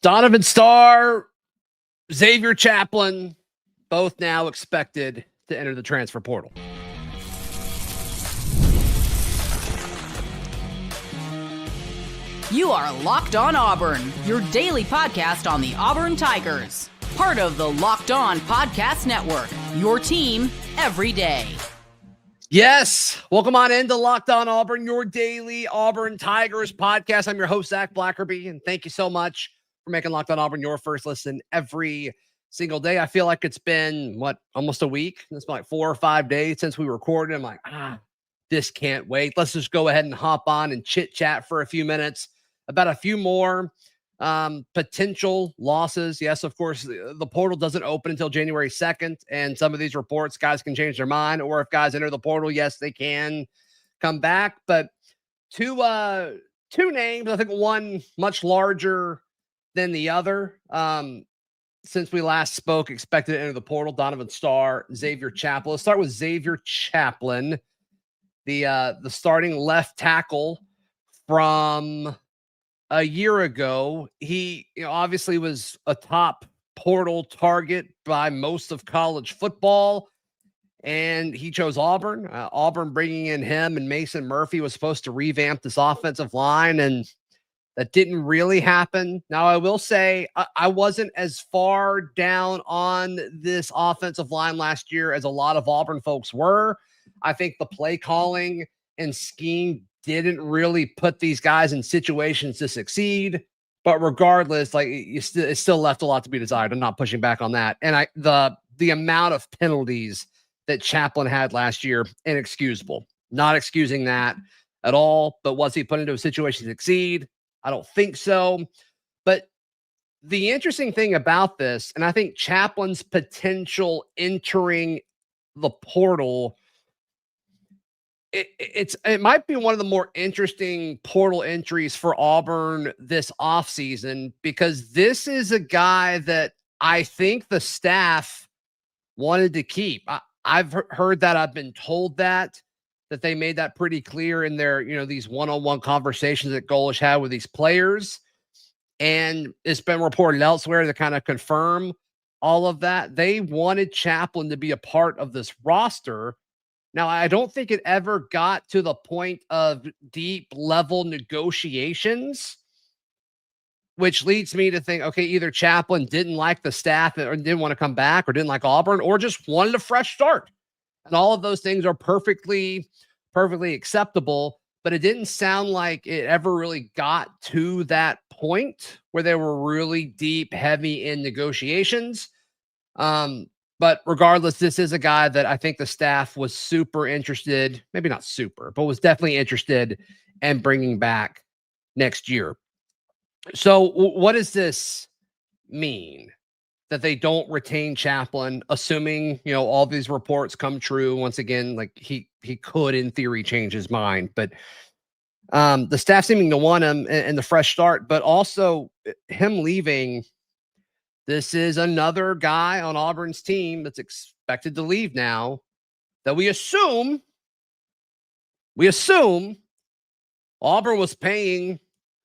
Donovan Star, Xavier Chaplin, both now expected to enter the transfer portal. You are Locked On Auburn, your daily podcast on the Auburn Tigers. Part of the Locked On Podcast Network, your team every day. Yes, welcome on into Locked On Auburn, your daily Auburn Tigers podcast. I'm your host, Zac Blackerby, and thank you so much for making Locked On Auburn your first listen every single day. I feel like it's been, almost a week? It's been like 4 or 5 days since we recorded. I'm like, this can't wait. Let's just go ahead and hop on and chit-chat for a few minutes about a few more potential losses. Yes, of course, the portal doesn't open until January 2nd, and some of these reports, guys can change their mind, or if guys enter the portal, yes, they can come back. But two names, I think one much larger than the other, since we last spoke, expected to enter the portal: Donovan Star, Xavier Chaplin. Let's start with Xavier Chaplin, the starting left tackle from a year ago. He obviously was a top portal target by most of college football, and he chose Auburn. Auburn bringing in him and Mason Murphy was supposed to revamp this offensive line, and that didn't really happen. Now, I will say I wasn't as far down on this offensive line last year as a lot of Auburn folks were. I think the play calling and scheme didn't really put these guys in situations to succeed. But regardless, it still left a lot to be desired. I'm not pushing back on that. And the amount of penalties that Chaplin had last year, inexcusable. Not excusing that at all. But was he put into a situation to succeed? I don't think so. But the interesting thing about this, and I think Chaplin's potential entering the portal, it might be one of the more interesting portal entries for Auburn this offseason, because this is a guy that I think the staff wanted to keep. I've heard that. I've been told that they made that pretty clear in their, these one-on-one conversations that Golish had with these players. And it's been reported elsewhere to kind of confirm all of that. They wanted Chaplin to be a part of this roster. Now, I don't think it ever got to the point of deep level negotiations, which leads me to think, okay, either Chaplin didn't like the staff or didn't want to come back, or didn't like Auburn, or just wanted a fresh start. And all of those things are perfectly acceptable, but it didn't sound like it ever really got to that point where they were really deep, heavy in negotiations. But regardless, this is a guy that I think the staff was super interested, maybe not super, but was definitely interested in bringing back next year. So what does this mean? That they don't retain Chaplin, assuming, all these reports come true. Once again, like he could in theory change his mind, but the staff seeming to want him and the fresh start, but also him leaving. This is another guy on Auburn's team that's expected to leave now, that we assume Auburn was paying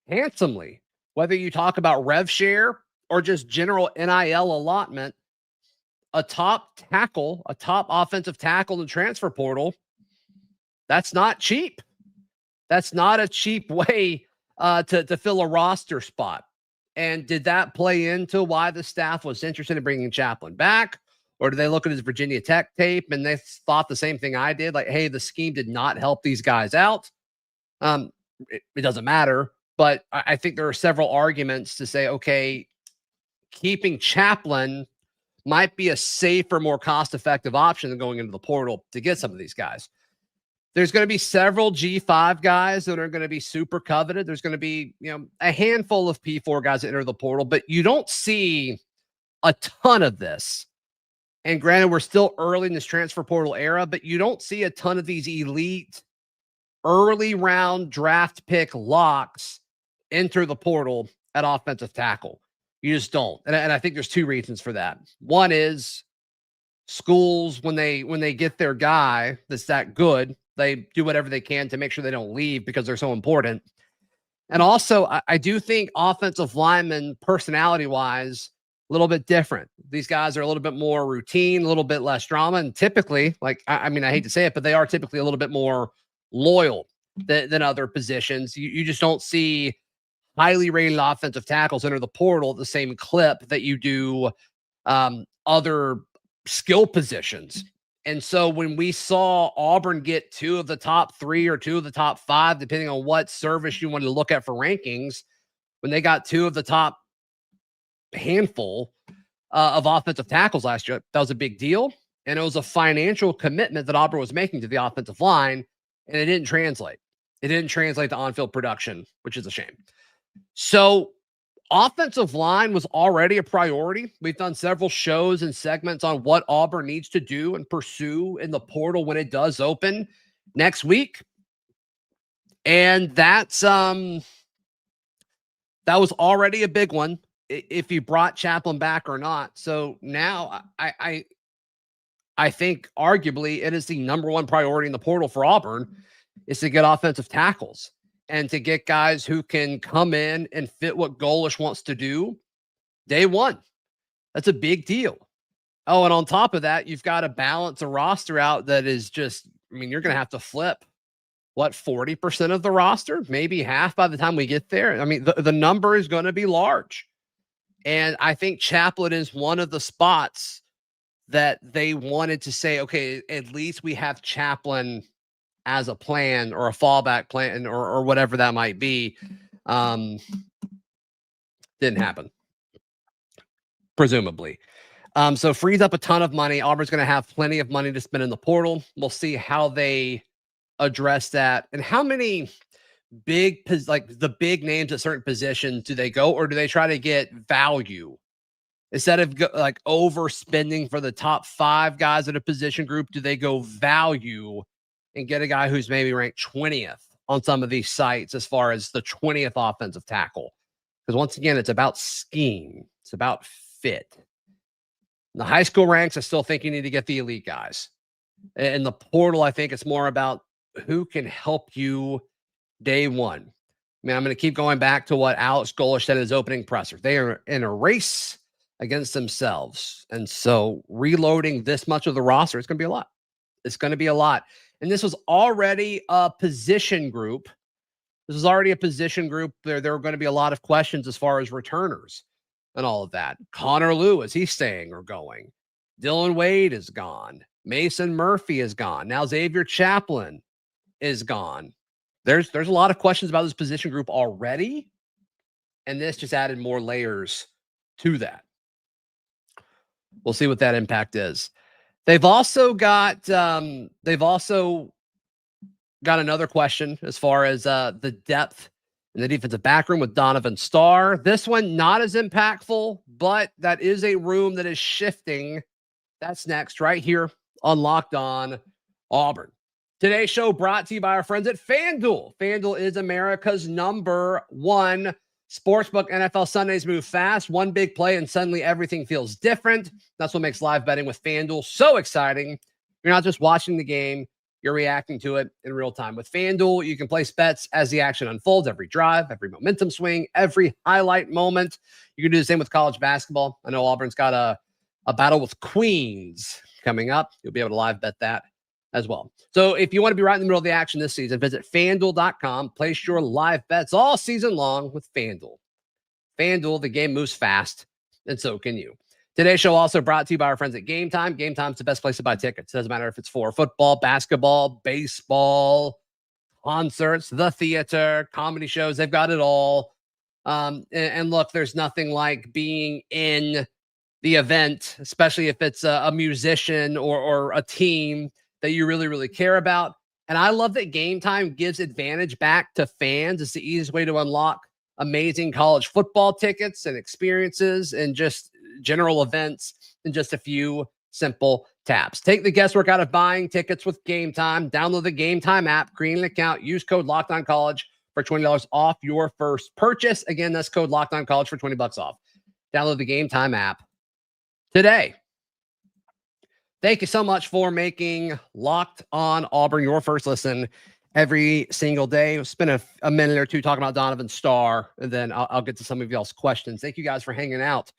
handsomely, whether you talk about rev share or just general NIL allotment. A top offensive tackle in the transfer portal, that's not cheap. That's not a cheap way to fill a roster spot. And did that play into why the staff was interested in bringing Chaplin back? Or did they look at his Virginia Tech tape and they thought the same thing I did? Like, hey, the scheme did not help these guys out. It doesn't matter. But I think there are several arguments to say, okay, keeping Chaplin might be a safer, more cost-effective option than going into the portal to get some of these guys. There's going to be several G5 guys that are going to be super coveted. There's going to be, a handful of P4 guys that enter the portal, but you don't see a ton of this. And granted, we're still early in this transfer portal era, but you don't see a ton of these elite early round draft pick locks enter the portal at offensive tackle. You just don't. And I think there's two reasons for that. One is schools, when they get their guy that's that good, they do whatever they can to make sure they don't leave because they're so important. And also, I do think offensive linemen, personality-wise, a little bit different. These guys are a little bit more routine, a little bit less drama, and typically, like, I mean, I hate to say it, but they are typically a little bit more loyal than other positions. You just don't see highly rated offensive tackles enter the portal at the same clip that you do other skill positions. And so when we saw Auburn get 2 of the top 3 or 2 of the top 5, depending on what service you wanted to look at for rankings, when they got 2 of the top handful of offensive tackles last year, that was a big deal. And it was a financial commitment that Auburn was making to the offensive line, and it didn't translate. It didn't translate to on-field production, which is a shame. So offensive line was already a priority. We've done several shows and segments on what Auburn needs to do and pursue in the portal when it does open next week. And that was already a big one, if you brought Chaplin back or not. So now I think arguably it is the number one priority in the portal for Auburn is to get offensive tackles and to get guys who can come in and fit what Golish wants to do day one. That's a big deal. Oh, and on top of that, you've got to balance a roster out that is just, I mean, you're going to have to flip, 40% of the roster, maybe half by the time we get there. I mean, the number is going to be large. And I think Chaplin is one of the spots that they wanted to say, okay, at least we have Chaplin as a plan or a fallback plan or whatever that might be. Didn't happen, presumably. So frees up a ton of money. Auburn's going to have plenty of money to spend in the portal. We'll see how they address that and how many the big names at certain positions do they go, or do they try to get value instead of overspending for the top 5 guys at a position group? Do they go value and get a guy who's maybe ranked 20th on some of these sites as far as the 20th offensive tackle? Because once again, it's about scheme. It's about fit. In the high school ranks, I still think you need to get the elite guys. In the portal, I think it's more about who can help you day one. I mean, I'm going to keep going back to what Alex Golish said in his opening presser. They are in a race against themselves. And so reloading this much of the roster, it's going to be a lot. It's going to be a lot. And this was already a position group. There were going to be a lot of questions as far as returners and all of that. Connor Lew, is he staying or going? Dylan Wade is gone. Mason Murphy is gone. Now Xavier Chaplin is gone. There's a lot of questions about this position group already, and this just added more layers to that. We'll see what that impact is. They've also got another question as far as the depth in the defensive back room with Donovan Star. This one not as impactful, but that is a room that is shifting. That's next right here on Locked On Auburn. Today's show brought to you by our friends at FanDuel. FanDuel is America's #1 sportsbook. NFL Sundays move fast. One big play and suddenly everything feels different. That's what makes live betting with FanDuel so exciting. You're not just watching the game, you're reacting to it in real time. With FanDuel, you can place bets as the action unfolds, every drive, every momentum swing, every highlight moment. You can do the same with college basketball. I know Auburn's got a battle with Queens coming up. You'll be able to live bet that as well. So if you want to be right in the middle of the action this season, visit FanDuel.com. Place your live bets all season long with FanDuel. FanDuel, the game moves fast, and so can you. Today's show also brought to you by our friends at GameTime. GameTime's the best place to buy tickets. Doesn't matter if it's for football, basketball, baseball, concerts, the theater, comedy shows. They've got it all. And look, there's nothing like being in the event, especially if it's a musician or a team that you really, really care about. And I love that GameTime gives advantage back to fans. It's the easiest way to unlock amazing college football tickets and experiences and just general events in just a few simple taps. Take the guesswork out of buying tickets with GameTime. Download the GameTime app, create an account, use code LOCKEDONCollege for $20 off your first purchase. Again, that's code LOCKEDONCollege for $20 off. Download the GameTime app today. Thank you so much for making Locked On Auburn your first listen every single day. We'll spend a minute or two talking about Donovan Star, and then I'll get to some of y'all's questions. Thank you guys for hanging out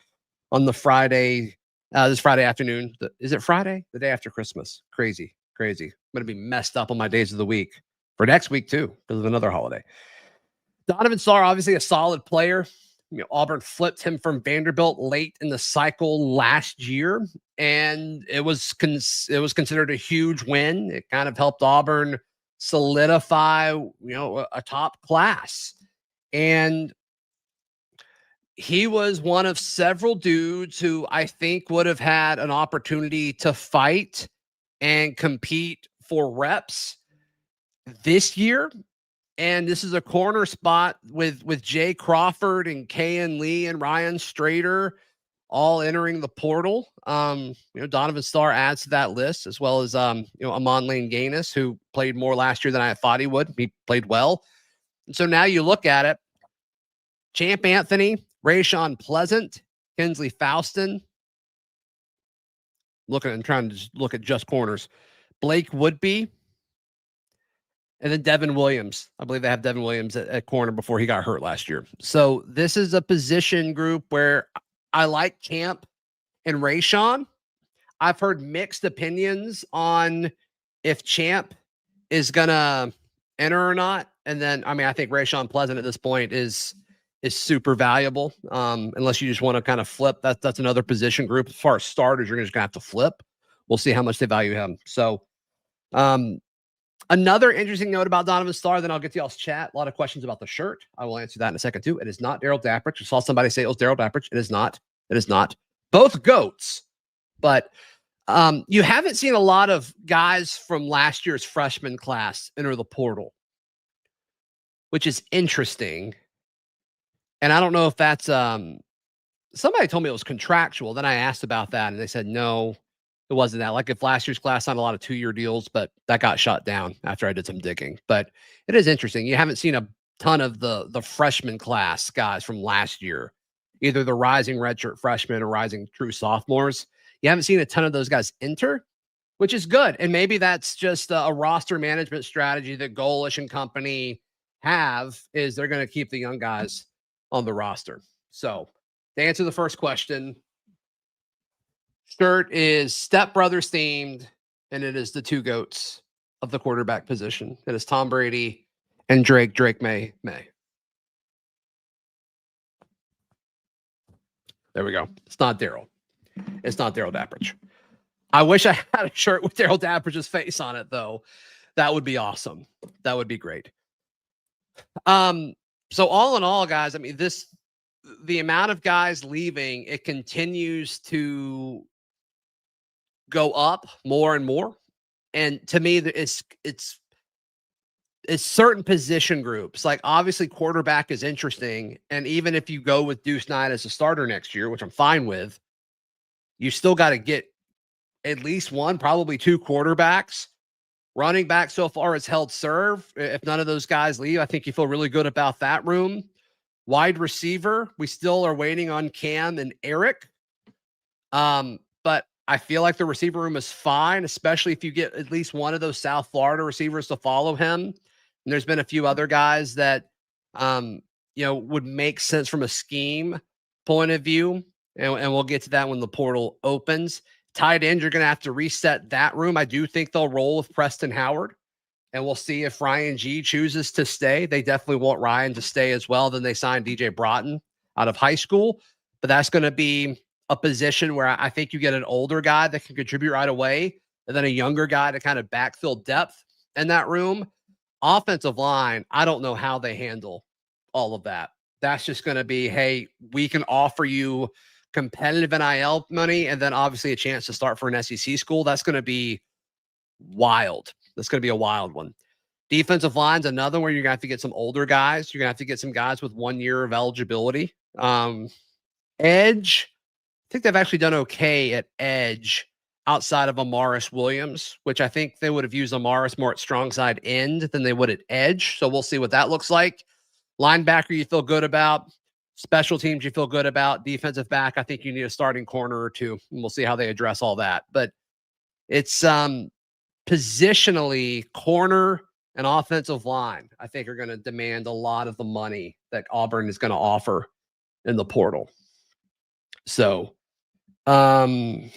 on the Friday, this Friday afternoon. Is it Friday? The day after Christmas. Crazy. I'm going to be messed up on my days of the week for next week too, because of another holiday. Donovan Star, obviously a solid player. Auburn flipped him from Vanderbilt late in the cycle last year, and it was considered a huge win. It kind of helped Auburn solidify, a top class. And he was one of several dudes who I think would have had an opportunity to fight and compete for reps this year. And this is a corner spot with Jay Crawford and Kayan Lee and Ryan Strader all entering the portal. Donovan Star adds to that list, as well as Amon Lane Gaines, who played more last year than I thought he would. He played well. And so now you look at it. Champ Anthony, Rayshawn Pleasant, Kinsley Faustin. Trying to look at just corners. Blake Woodby. And then Devin Williams. I believe they have Devin Williams at corner before he got hurt last year. So this is a position group where I like Champ and Rayshawn. I've heard mixed opinions on if Champ is going to enter or not. And then, I think Rayshawn Pleasant at this point is super valuable. Unless you just want to kind of flip. That's another position group. As far as starters, you're just going to have to flip. We'll see how much they value him. So, another interesting note about Donovan Starr, then I'll get to y'all's chat. A lot of questions about the shirt. I will answer that in a second too. It is not Daryl Dapprich. I saw somebody say it was Daryl Dapprich. It is not. It is not. Both goats. But you haven't seen a lot of guys from last year's freshman class enter the portal, which is interesting. And I don't know if that's somebody told me it was contractual. Then I asked about that, and they said no. It wasn't that. Like if last year's class signed a lot of 2-year deals, but that got shut down after I did some digging. But it is interesting. You haven't seen a ton of the freshman class guys from last year, either the rising redshirt freshmen or rising true sophomores. You haven't seen a ton of those guys enter, which is good. And maybe that's just a roster management strategy that Golish and company have, is they're going to keep the young guys on the roster. So to answer the first question, shirt is Step Brothers themed, and it is the two goats of the quarterback position. It is Tom Brady and Drake May. There we go. It's not Daryl. It's not Daryl Dapprich. I wish I had a shirt with Daryl Dapprich's face on it, though. That would be awesome. That would be great. So all in all, guys, the amount of guys leaving, it continues to go up more and more. And to me, it's certain position groups. Like obviously quarterback is interesting. And even if you go with Deuce Knight as a starter next year, which I'm fine with, you still got to get at least one, probably two quarterbacks. Running back so far has held serve. If none of those guys leave, I think you feel really good about that room. Wide receiver, we still are waiting on Cam and Eric. But I feel like the receiver room is fine, especially if you get at least one of those South Florida receivers to follow him. And there's been a few other guys that, would make sense from a scheme point of view. And we'll get to that when the portal opens. Tight end, you're going to have to reset that room. I do think they'll roll with Preston Howard, and we'll see if Ryan G chooses to stay. They definitely want Ryan to stay as well. Then they signed DJ Broughton out of high school, but that's going to be a position where I think you get an older guy that can contribute right away, and then a younger guy to kind of backfill depth in that room. Offensive line, I don't know how they handle all of that. That's just going to be, hey, we can offer you competitive NIL money, and then obviously a chance to start for an SEC school. That's going to be wild. That's going to be a wild one. Defensive line's another where you're going to have to get some older guys. You're going to have to get some guys with 1 year of eligibility. Edge, I think they've actually done okay at edge outside of Amaris Williams, which I think they would have used Amaris more at strong side end than they would at edge. So we'll see what that looks like. Linebacker, you feel good about. Special teams you feel good about. Defensive back, I think you need a starting corner or two, and we'll see how they address all that. But it's positionally corner and offensive line, I think, are going to demand a lot of the money that Auburn is going to offer in the portal. So, Black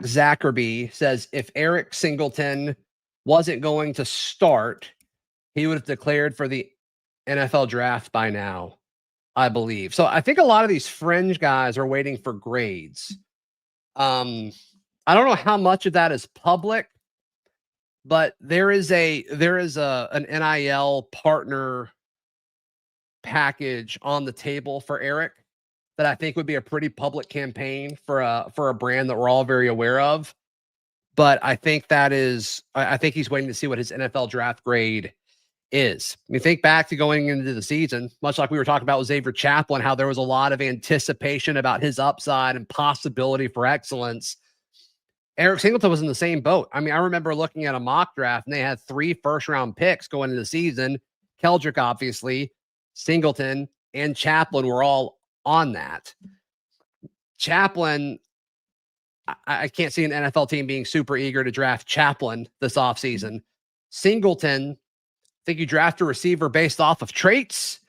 Blackerby says if Eric Singleton wasn't going to start, he would have declared for the NFL draft by now, I believe. So I think a lot of these fringe guys are waiting for grades. I don't know how much of that is public, but there is an NIL partner package on the table for Eric that I think would be a pretty public campaign for a brand that we're all very aware of. But I think I think he's waiting to see what his NFL draft grade is. I mean, think back to going into the season, much like we were talking about with Xavier Chaplin, how there was a lot of anticipation about his upside and possibility for excellence. Eric Singleton was in the same boat. I mean, I remember looking at a mock draft and they had 3 first-round picks going into the season. Keldrick, obviously, Singleton, and Chaplin were all on that. Chaplin, I can't see an NFL team being super eager to draft Chaplin this offseason. Singleton, I think you draft a receiver based off of traits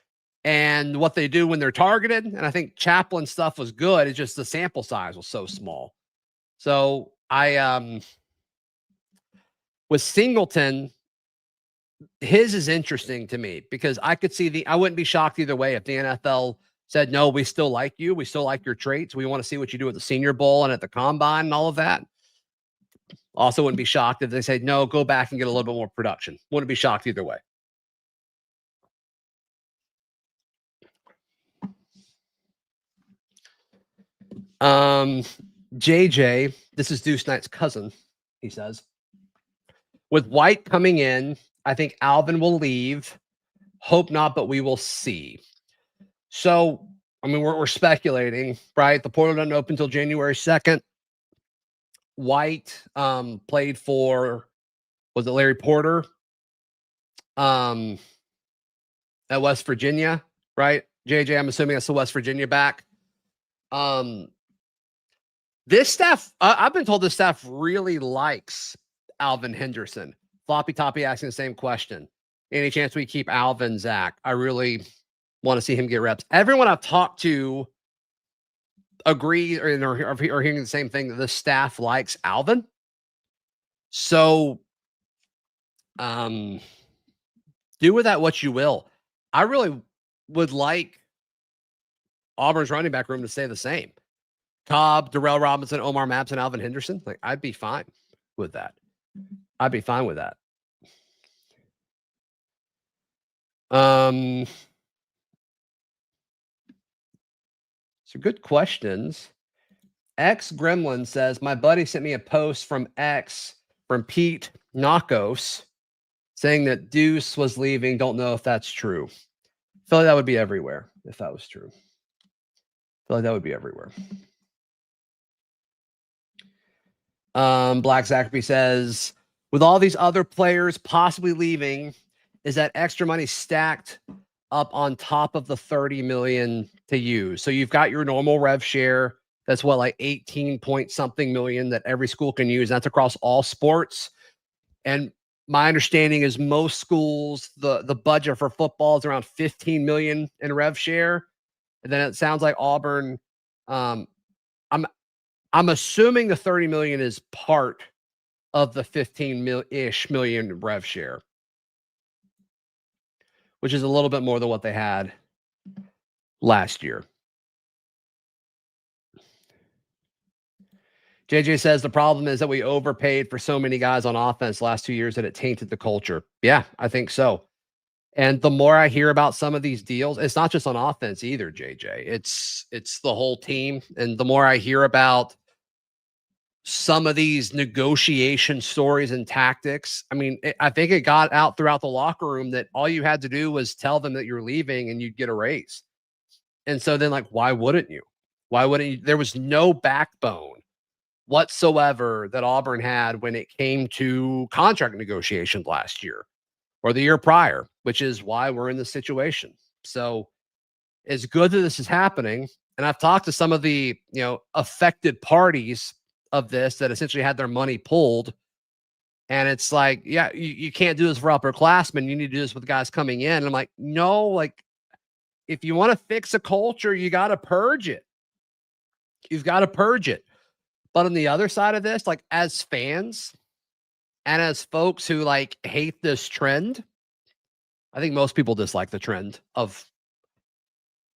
and what they do when they're targeted. And I think Chaplin's stuff was good. It's just the sample size was so small. So with Singleton, his is interesting to me because I could see I wouldn't be shocked either way if the NFL said, no, we still like you. We still like your traits. We want to see what you do at the Senior Bowl and at the Combine and all of that. Also wouldn't be shocked if they said, no, go back and get a little bit more production. Wouldn't be shocked either way. JJ, this is Deuce Knight's cousin, he says. With White coming in, I think Alvin will leave. Hope not, but we will see. So, I mean, we're speculating, right? The portal doesn't open until January 2nd. White played for, was it Larry Porter? At West Virginia, right? JJ, I'm assuming that's the West Virginia back. This staff, I've been told this staff really likes Alvin Henderson. Floppy Toppy asking the same question. Any chance we keep Alvin, Zach? I really want to see him get reps. Everyone I've talked to agree or hearing the same thing, that the staff likes Alvin. So do with that what you will. I really would like Auburn's running back room to stay the same. Cobb, Darrell Robinson, Omar Mapps, and Alvin Henderson. Like, I'd be fine with that. I'd be fine with that. So good questions. X Gremlin says, my buddy sent me a post from Pete Knockos saying that Deuce was leaving. Don't know if that's true. I feel like that would be everywhere if that was true. I feel like that would be everywhere. Black Blackerby says, with all these other players possibly leaving, is that extra money stacked up on top of the $30 million to use? So you've got your normal rev share. That's what, like 18 point something million that every school can use. That's across all sports. And my understanding is most schools, the budget for football is around 15 million in rev share. And then it sounds like Auburn, I'm assuming the 30 million is part of the 15 million rev share, which is a little bit more than what they had last year. JJ says the problem is that we overpaid for so many guys on offense last 2 years that it tainted the culture. Yeah, I think so. And the more I hear about some of these deals, it's not just on offense either, JJ. It's the whole team. And the more I hear about some of these negotiation stories and tactics, I mean, I think it got out throughout the locker room that all you had to do was tell them that you're leaving and you'd get a raise. And so then, like, why wouldn't you? Why wouldn't you? There was no backbone whatsoever that Auburn had when it came to contract negotiations last year or the year prior, which is why we're in this situation. So it's good that this is happening. And I've talked to some of the, affected parties of this that essentially had their money pulled. And it's like, yeah, you can't do this for upperclassmen. You need to do this with guys coming in. And I'm like, no, like, if you want to fix a culture, you got to purge it. You've got to purge it. But on the other side of this, like, as fans and as folks who like hate this trend, I think most people dislike the trend of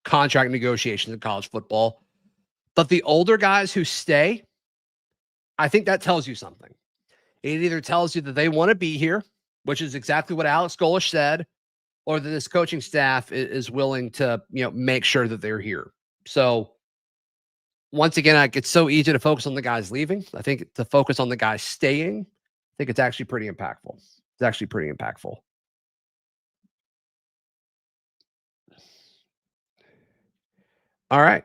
contract negotiations in college football. But the older guys who stay, I think that tells you something. It either tells you that they want to be here, which is exactly what Alex Golish said, or that this coaching staff is willing to, make sure that they're here. So once again, it's so easy to focus on the guys leaving. I think to focus on the guys staying, I think it's actually pretty impactful. It's actually pretty impactful. All right.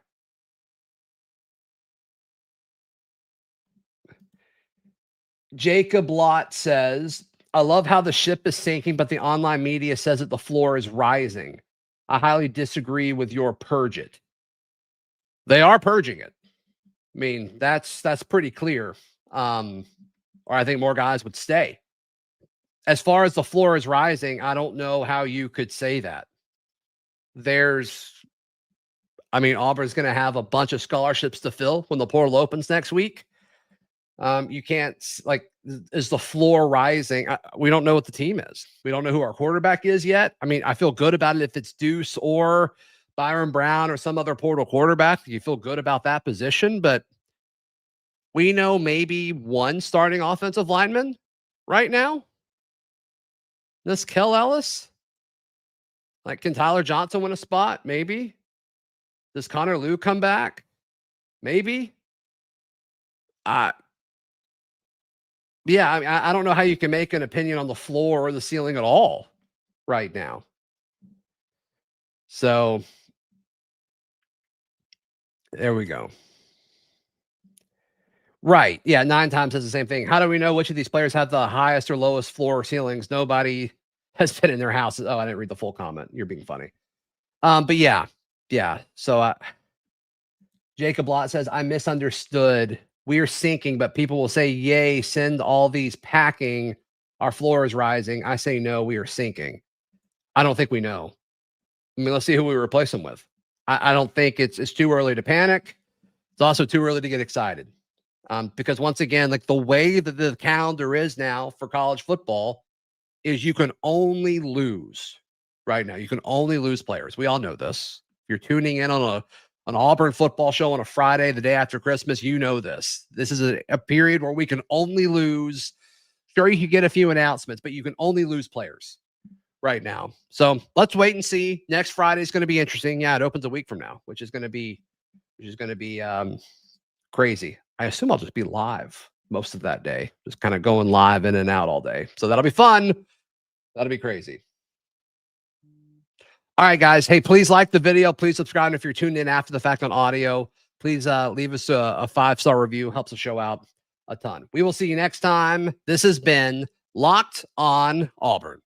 Jacob Lott says, I love how the ship is sinking, but the online media says that the floor is rising. I highly disagree with your purge it. They are purging it. I mean, that's pretty clear. Or I think more guys would stay. As far as the floor is rising, I don't know how you could say that. Auburn's going to have a bunch of scholarships to fill when the portal opens next week. You can't, is the floor rising? We don't know what the team is. We don't know who our quarterback is yet. I mean, I feel good about it if it's Deuce or Byron Brown or some other portal quarterback. You feel good about that position, but we know maybe one starting offensive lineman right now. This Kel Ellis. Like, can Tyler Johnson win a spot? Maybe. Does Connor Liu come back? Maybe. Yeah, I don't know how you can make an opinion on the floor or the ceiling at all right now. So there we go. Right. Yeah, 9 times says the same thing. How do we know which of these players have the highest or lowest floor or ceilings? Nobody has been in their houses. Oh, I didn't read the full comment. You're being funny. But yeah. So Jacob Lott says, I misunderstood. We are sinking, but people will say, yay, send all these packing. Our floor is rising. I say, no, we are sinking. I don't think we know. I mean, let's see who we replace them with. I don't think it's too early to panic. It's also too early to get excited. Because once again, like, the way that the calendar is now for college football is you can only lose right now. You can only lose players. We all know this. If you're tuning in on an Auburn football show on a Friday, the day after Christmas, you know this. This is a period where we can only lose. Sure, you could get a few announcements, but you can only lose players right now. So let's wait and see. Next Friday is going to be interesting. Yeah, it opens a week from now, which is going to be crazy. I assume I'll just be live most of that day, just kind of going live in and out all day. So that'll be fun. That'll be crazy. All right, guys. Hey, please like the video. Please subscribe. If you're tuned in after the fact on audio, please leave us a 5-star review. Helps the show out a ton. We will see you next time. This has been Locked On Auburn.